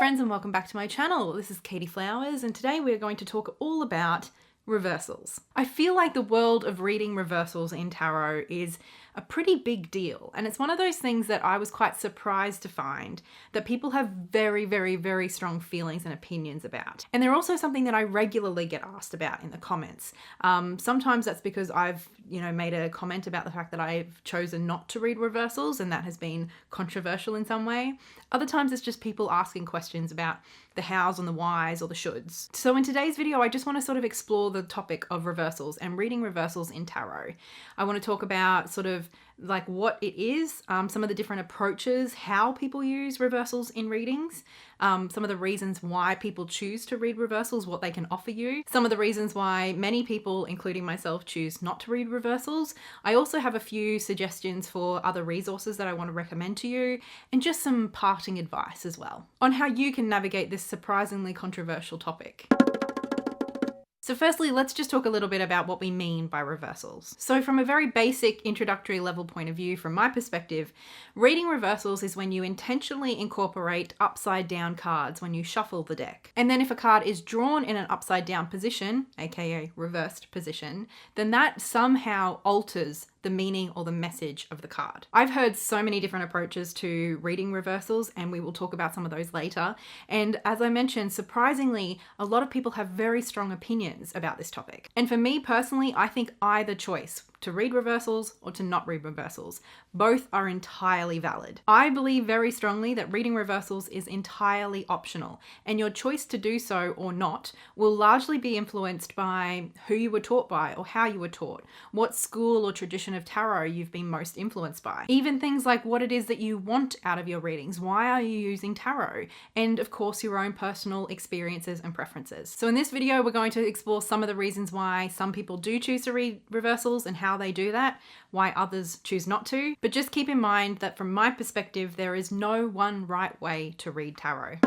friends, and welcome back to my channel. This is Katey Flowers, and today we're going to talk all about reversals. I feel like the world of reading reversals in tarot is a pretty big deal, and it's one of those things that I was quite surprised to find that people have very strong feelings and opinions about. And they're also something that I regularly get asked about in the comments. Sometimes that's because I've made a comment about the fact that I've chosen not to read reversals, and that has been controversial in some way. Other times it's just people asking questions about the hows and the whys or the shoulds. So in today's video, I just want to sort of explore the topic of reversals and reading reversals in tarot. I want to talk about sort of like what it is, some of the different approaches, how people use reversals in readings, some of the reasons why people choose to read reversals, what they can offer you, some of the reasons why many people, including myself, choose not to read reversals. I also have a few suggestions for other resources that I want to recommend to you, and just some parting advice as well on how you can navigate this surprisingly controversial topic. So firstly, let's just talk a little bit about what we mean by reversals. So from a very basic introductory level point of view, from my perspective, reading reversals is when you intentionally incorporate upside down cards when you shuffle the deck. And then if a card is drawn in an upside down position, aka reversed position, then that somehow alters the meaning or the message of the card. I've heard so many different approaches to reading reversals, and we will talk about some of those later. And as I mentioned, surprisingly, a lot of people have very strong opinions about this topic. And for me personally, I think either choice, to read reversals or to not read reversals, both are entirely valid. I believe very strongly that reading reversals is entirely optional, and your choice to do so or not will largely be influenced by who you were taught by or how you were taught, what school or tradition of tarot you've been most influenced by. Even things like what it is that you want out of your readings, why are you using tarot, and of course your own personal experiences and preferences. So in this video, we're going to explore some of the reasons why some people do choose to read reversals and how they do that, why others choose not to. But just keep in mind that from my perspective, there is no one right way to read tarot.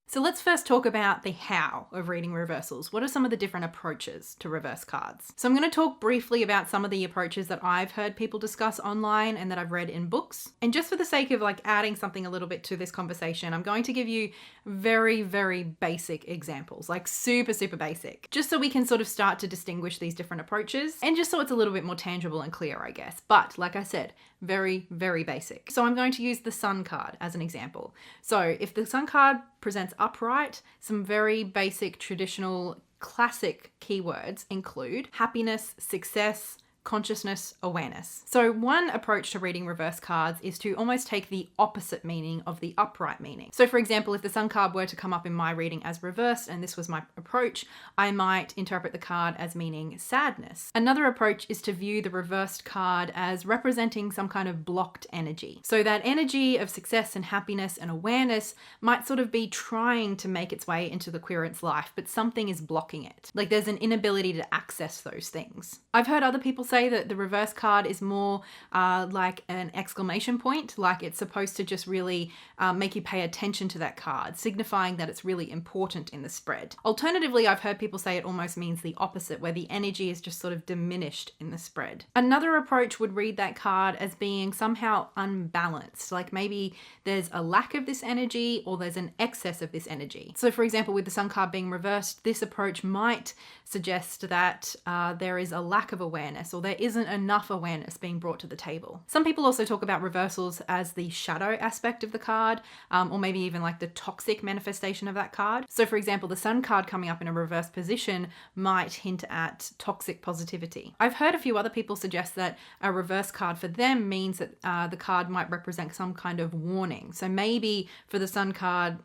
So let's first talk about the how of reading reversals. What are some of the different approaches to reverse cards? So I'm going to talk briefly about some of the approaches that I've heard people discuss online and that I've read in books. And just for the sake of like adding something a little bit to this conversation, I'm going to give you very basic examples, like super basic, just so we can sort of start to distinguish these different approaches, and just so it's a little bit more tangible and clear, I guess. But like I said, very basic. So I'm going to use the Sun card as an example. So if the Sun card presents upright, some very basic, traditional, classic keywords include happiness, success, consciousness, awareness. So one approach to reading reverse cards is to almost take the opposite meaning of the upright meaning. So for example, if the Sun card were to come up in my reading as reversed, and this was my approach, I might interpret the card as meaning sadness. Another approach is to view the reversed card as representing some kind of blocked energy. So that energy of success and happiness and awareness might sort of be trying to make its way into the querent's life, but something is blocking it. Like there's an inability to access those things. I've heard other people say that the reverse card is more like an exclamation point, like it's supposed to just really make you pay attention to that card, signifying that it's really important in the spread. Alternatively, I've heard people say it almost means the opposite, where the energy is just sort of diminished in the spread. Another approach would read that card as being somehow unbalanced, like maybe there's a lack of this energy or there's an excess of this energy. So for example, with the Sun card being reversed, this approach might suggest that there is a lack of awareness, or there isn't enough awareness being brought to the table. Some people also talk about reversals as the shadow aspect of the card, or maybe even like the toxic manifestation of that card. So for example, the Sun card coming up in a reverse position might hint at toxic positivity. I've heard a few other people suggest that a reverse card for them means that the card might represent some kind of warning. So maybe for the Sun card,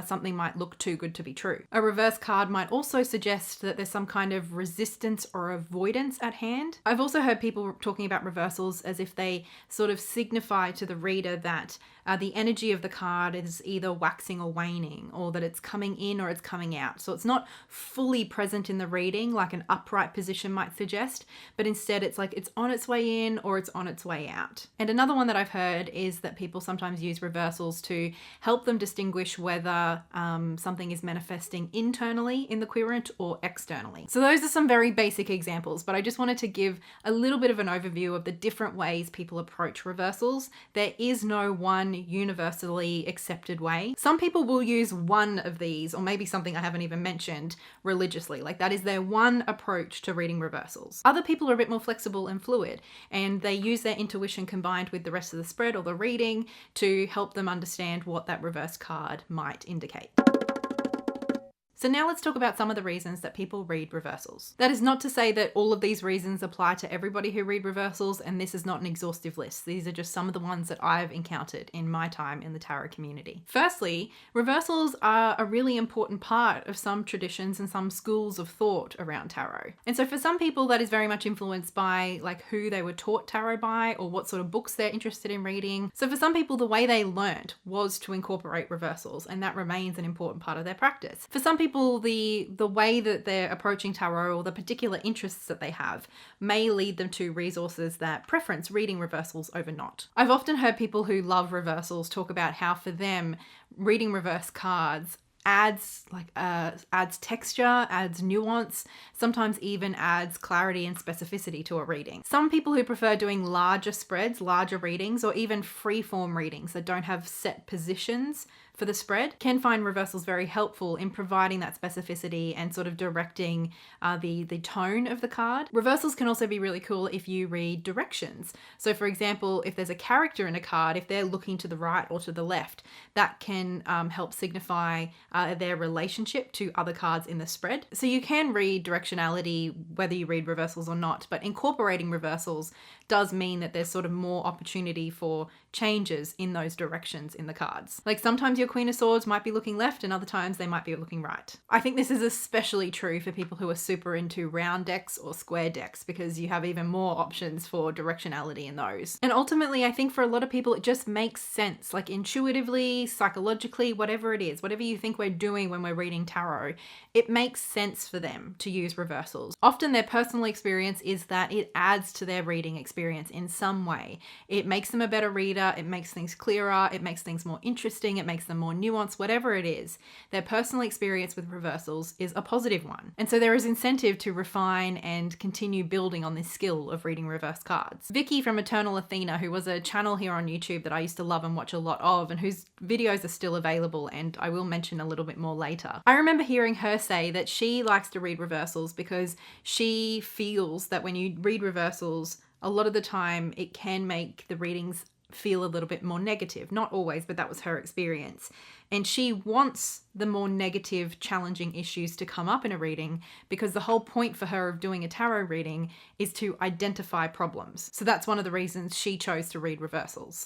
something might look too good to be true. A reverse card might also suggest that there's some kind of resistance or avoidance at hand. I've also heard people talking about reversals as if they sort of signify to the reader that the energy of the card is either waxing or waning, or that it's coming in or it's coming out. So it's not fully present in the reading like an upright position might suggest, but instead it's like it's on its way in or it's on its way out. And another one that I've heard is that people sometimes use reversals to help them distinguish whether something is manifesting internally in the querent or externally. So those are some very basic examples, but I just wanted to give a little bit of an overview of the different ways people approach reversals. There is no one one universally accepted way. Some people will use one of these, or maybe something I haven't even mentioned, religiously. Like that is their one approach to reading reversals. Other people are a bit more flexible and fluid, and they use their intuition combined with the rest of the spread or the reading to help them understand what that reverse card might indicate. So now let's talk about some of the reasons that people read reversals. That is not to say that all of these reasons apply to everybody who read reversals, and this is not an exhaustive list. These are just some of the ones that I've encountered in my time in the tarot community. Firstly, reversals are a really important part of some traditions and some schools of thought around tarot. And so for some people that is very much influenced by like who they were taught tarot by or what sort of books they're interested in reading. So for some people, the way they learnt was to incorporate reversals, and that remains an important part of their practice. For some people, the way that they're approaching tarot or the particular interests that they have may lead them to resources that preference reading reversals over not. I've often heard people who love reversals talk about how for them reading reverse cards adds texture, adds nuance, sometimes even adds clarity and specificity to a reading. Some people who prefer doing larger spreads, larger readings, or even free-form readings that don't have set positions for the spread can find reversals very helpful in providing that specificity and sort of directing the tone of the card. Reversals can also be really cool if you read directions. So for example, if there's a character in a card, if they're looking to the right or to the left, that can help signify their relationship to other cards in the spread. So you can read directionality whether you read reversals or not, but incorporating reversals does mean that there's sort of more opportunity for changes in those directions in the cards. Like sometimes your Queen of Swords might be looking left and other times they might be looking right. I think this is especially true for people who are super into round decks or square decks because you have even more options for directionality in those. And ultimately, I think for a lot of people, it just makes sense, like intuitively, psychologically, whatever it is, whatever you think we're doing when we're reading tarot, it makes sense for them to use reversals. Often their personal experience is that it adds to their reading experience in some way. It makes them a better reader, it makes things clearer, it makes things more interesting, it makes them more nuanced, whatever it is. Their personal experience with reversals is a positive one. And so there is incentive to refine and continue building on this skill of reading reverse cards. Vicky from Eternal Athena, who was a channel here on YouTube that I used to love and watch a lot of, and whose videos are still available, and I will mention a little bit more later. I remember hearing her say that she likes to read reversals because she feels that when you read reversals, a lot of the time it can make the readings feel a little bit more negative. Not always, but that was her experience. And she wants the more negative, challenging issues to come up in a reading because the whole point for her of doing a tarot reading is to identify problems. So that's one of the reasons she chose to read reversals.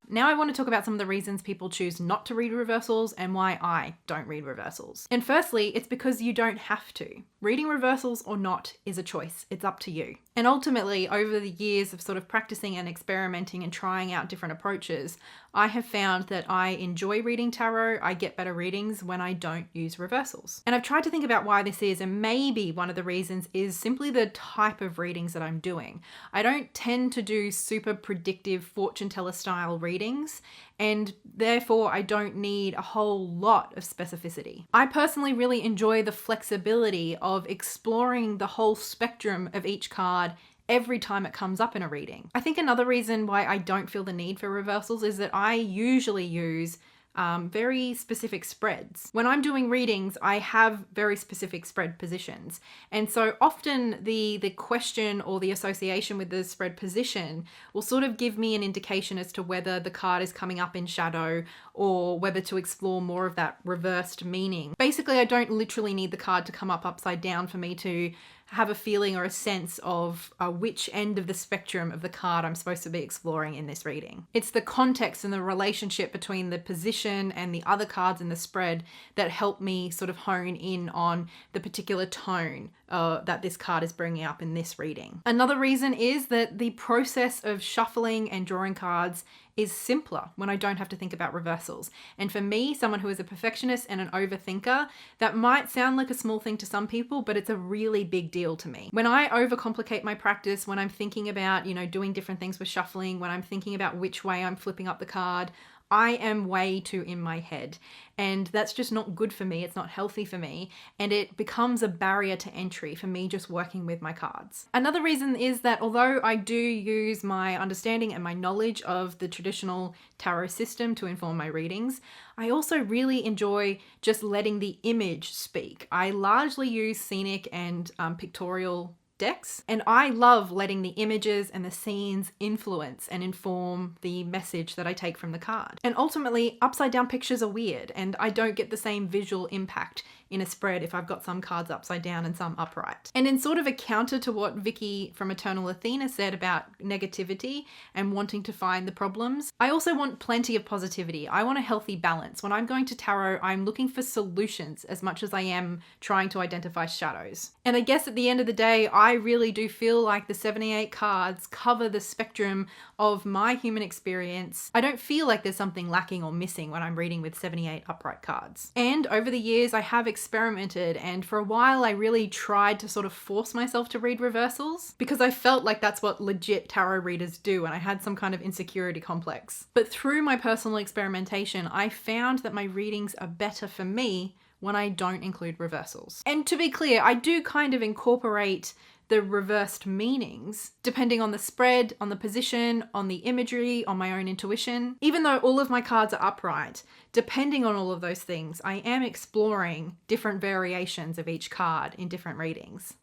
Now I want to talk about some of the reasons people choose not to read reversals and why I don't read reversals. And firstly, it's because you don't have to. Reading reversals or not is a choice. It's up to you. And ultimately, over the years of sort of practicing and experimenting and trying out different approaches, I have found that I enjoy reading tarot. I get better readings when I don't use reversals. And I've tried to think about why this is, and maybe one of the reasons is simply the type of readings that I'm doing. I don't tend to do super predictive fortune teller style readings, and therefore I don't need a whole lot of specificity. I personally really enjoy the flexibility of exploring the whole spectrum of each card every time it comes up in a reading. I think another reason why I don't feel the need for reversals is that I usually use very specific spreads. When I'm doing readings, I have very specific spread positions. And so often the question or the association with the spread position will sort of give me an indication as to whether the card is coming up in shadow or whether to explore more of that reversed meaning. Basically, I don't literally need the card to come up upside down for me to have a feeling or a sense of which end of the spectrum of the card I'm supposed to be exploring in this reading. It's the context and the relationship between the position and the other cards in the spread that help me sort of hone in on the particular tone that this card is bringing up in this reading. Another reason is that the process of shuffling and drawing cards is simpler when I don't have to think about reversals. And for me, someone who is a perfectionist and an overthinker, that might sound like a small thing to some people, but it's a really big deal to me. When I overcomplicate my practice, when I'm thinking about, doing different things with shuffling, when I'm thinking about which way I'm flipping up the card, I am way too in my head, and that's just not good for me. It's not healthy for me, and it becomes a barrier to entry for me just working with my cards. Another reason is that although I do use my understanding and my knowledge of the traditional tarot system to inform my readings, I also really enjoy just letting the image speak. I largely use scenic and pictorial decks, and I love letting the images and the scenes influence and inform the message that I take from the card. And ultimately, upside down pictures are weird, and I don't get the same visual impact in a spread if I've got some cards upside down and some upright. And in sort of a counter to what Vicky from Eternal Athena said about negativity and wanting to find the problems, I also want plenty of positivity. I want a healthy balance. When I'm going to tarot, I'm looking for solutions as much as I am trying to identify shadows. And I guess at the end of the day, I really do feel like the 78 cards cover the spectrum of my human experience. I don't feel like there's something lacking or missing when I'm reading with 78 upright cards. And over the years, I have experimented, and for a while I really tried to sort of force myself to read reversals because I felt like that's what legit tarot readers do, and I had some kind of insecurity complex. But through my personal experimentation, I found that my readings are better for me when I don't include reversals. And to be clear, I do kind of incorporate the reversed meanings depending on the spread, on the position, on the imagery, on my own intuition. Even though all of my cards are upright, depending on all of those things, I am exploring different variations of each card in different readings.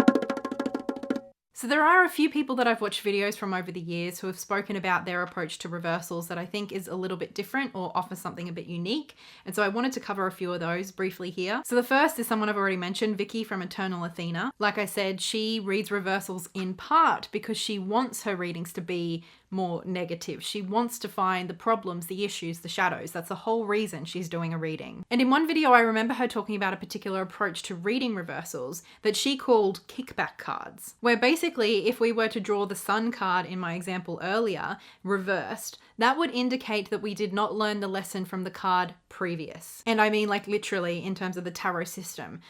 So there are a few people that I've watched videos from over the years who have spoken about their approach to reversals that I think is a little bit different or offers something a bit unique. And so I wanted to cover a few of those briefly here. So the first is someone I've already mentioned, Vicky from Eternal Athena. Like I said, she reads reversals in part because she wants her readings to be more negative. She wants to find the problems, the issues, the shadows. That's the whole reason she's doing a reading. And in one video, I remember her talking about a particular approach to reading reversals that she called kickback cards, where basically if we were to draw the Sun card in my example earlier, reversed, that would indicate that we did not learn the lesson from the card previous. And I mean like literally in terms of the tarot system.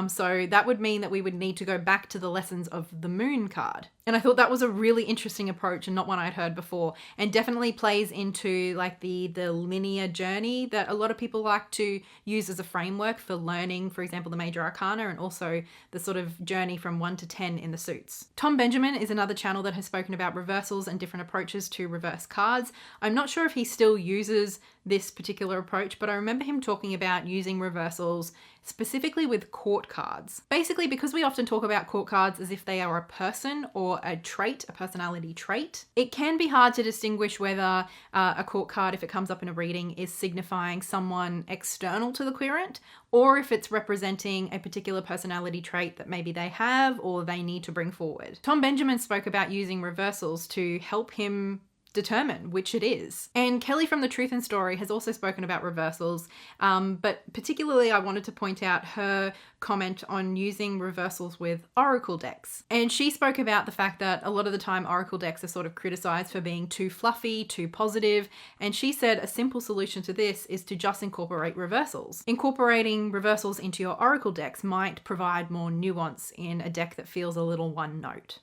So that would mean that we would need to go back to the lessons of the Moon card. And I thought that was a really interesting approach and not one I'd heard before, and definitely plays into like the linear journey that a lot of people like to use as a framework for learning, for example, the major arcana, and also the sort of journey from 1 to 10 in the suits. Tom Benjamin is another channel that has spoken about reversals and different approaches to reverse cards. I'm not sure if he still uses this particular approach, but I remember him talking about using reversals specifically with court cards. Basically, because we often talk about court cards as if they are a person or a trait, a personality trait, it can be hard to distinguish whether a court card, if it comes up in a reading, is signifying someone external to the querent, or if it's representing a particular personality trait that maybe they have or they need to bring forward. Tom Benjamin spoke about using reversals to help him determine which it is. And Kelly from The Truth and Story has also spoken about reversals, but particularly I wanted to point out her comment on using reversals with oracle decks. And she spoke about the fact that a lot of the time oracle decks are sort of criticized for being too fluffy, too positive, and she said a simple solution to this is to just incorporate reversals. Incorporating reversals into your oracle decks might provide more nuance in a deck that feels a little one note.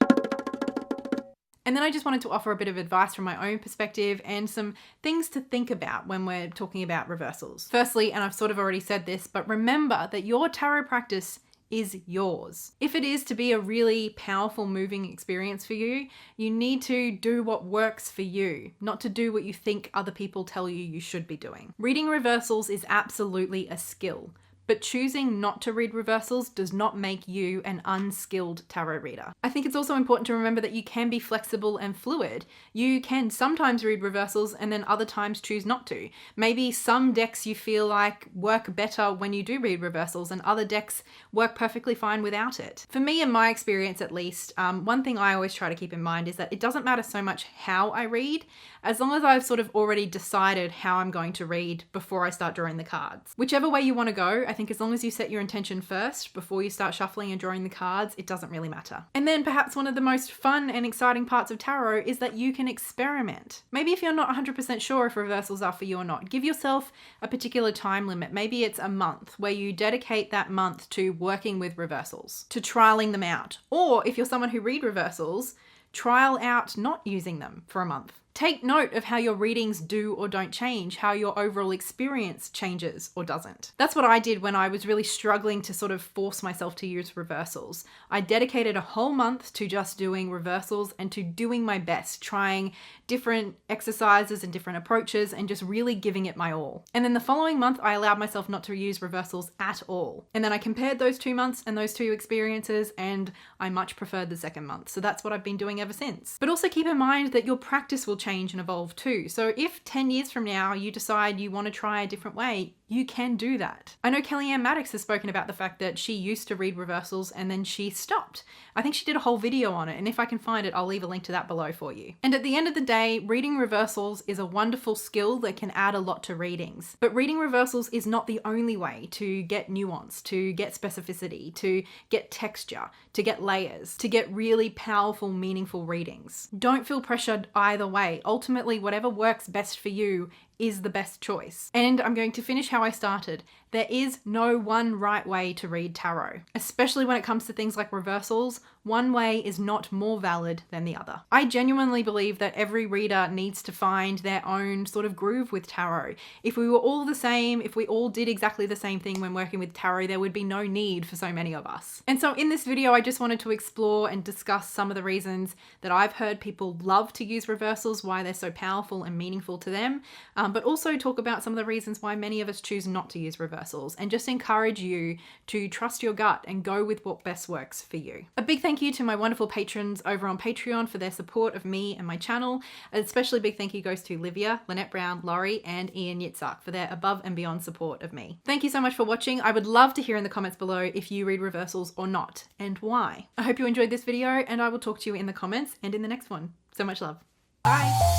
And then I just wanted to offer a bit of advice from my own perspective and some things to think about when we're talking about reversals. Firstly, and I've sort of already said this, but remember that your tarot practice is yours. If it is to be a really powerful, moving experience for you, you need to do what works for you, not to do what you think other people tell you you should be doing. Reading reversals is absolutely a skill. But choosing not to read reversals does not make you an unskilled tarot reader. I think it's also important to remember that you can be flexible and fluid. You can sometimes read reversals and then other times choose not to. Maybe some decks you feel like work better when you do read reversals and other decks work perfectly fine without it. For me, in my experience at least, one thing I always try to keep in mind is that it doesn't matter so much how I read, as long as I've sort of already decided how I'm going to read before I start drawing the cards. Whichever way you want to go, I think as long as you set your intention first before you start shuffling and drawing the cards, it doesn't really matter. And then perhaps one of the most fun and exciting parts of tarot is that you can experiment. Maybe if you're not 100% sure if reversals are for you or not, give yourself a particular time limit. Maybe it's a month where you dedicate that month to working with reversals, to trialing them out. Or if you're someone who reads reversals, trial out not using them for a month. Take note of how your readings do or don't change, how your overall experience changes or doesn't. That's what I did when I was really struggling to sort of force myself to use reversals. I dedicated a whole month to just doing reversals and to doing my best, trying different exercises and different approaches and just really giving it my all. And then the following month, I allowed myself not to use reversals at all. And then I compared those 2 months and those 2 experiences, and I much preferred the second month. So that's what I've been doing ever since. But also keep in mind that your practice will change and evolve too. So if 10 years from now you decide you want to try a different way, you can do that. I know AnnMaddox has spoken about the fact that she used to read reversals and then she stopped. I think she did a whole video on it, and if I can find it, I'll leave a link to that below for you. And at the end of the day, reading reversals is a wonderful skill that can add a lot to readings. But reading reversals is not the only way to get nuance, to get specificity, to get texture, to get layers, to get really powerful, meaningful readings. Don't feel pressured either way. Ultimately, whatever works best for you is the best choice. And I'm going to finish how I started. There is no one right way to read tarot, especially when it comes to things like reversals. One way is not more valid than the other. I genuinely believe that every reader needs to find their own sort of groove with tarot. If we were all the same, if we all did exactly the same thing when working with tarot, there would be no need for so many of us. And so in this video, I just wanted to explore and discuss some of the reasons that I've heard people love to use reversals, why they're so powerful and meaningful to them, but also talk about some of the reasons why many of us choose not to use reversals, and just encourage you to trust your gut and go with what best works for you. A big thank you to my wonderful patrons over on Patreon for their support of me and my channel. An especially big thank you goes to Livia, Lynette Brown, Laurie, and Ian Yitzhak for their above and beyond support of me. Thank you so much for watching. I would love to hear in the comments below if you read reversals or not, and why. I hope you enjoyed this video, and I will talk to you in the comments and in the next one. So much love. Bye.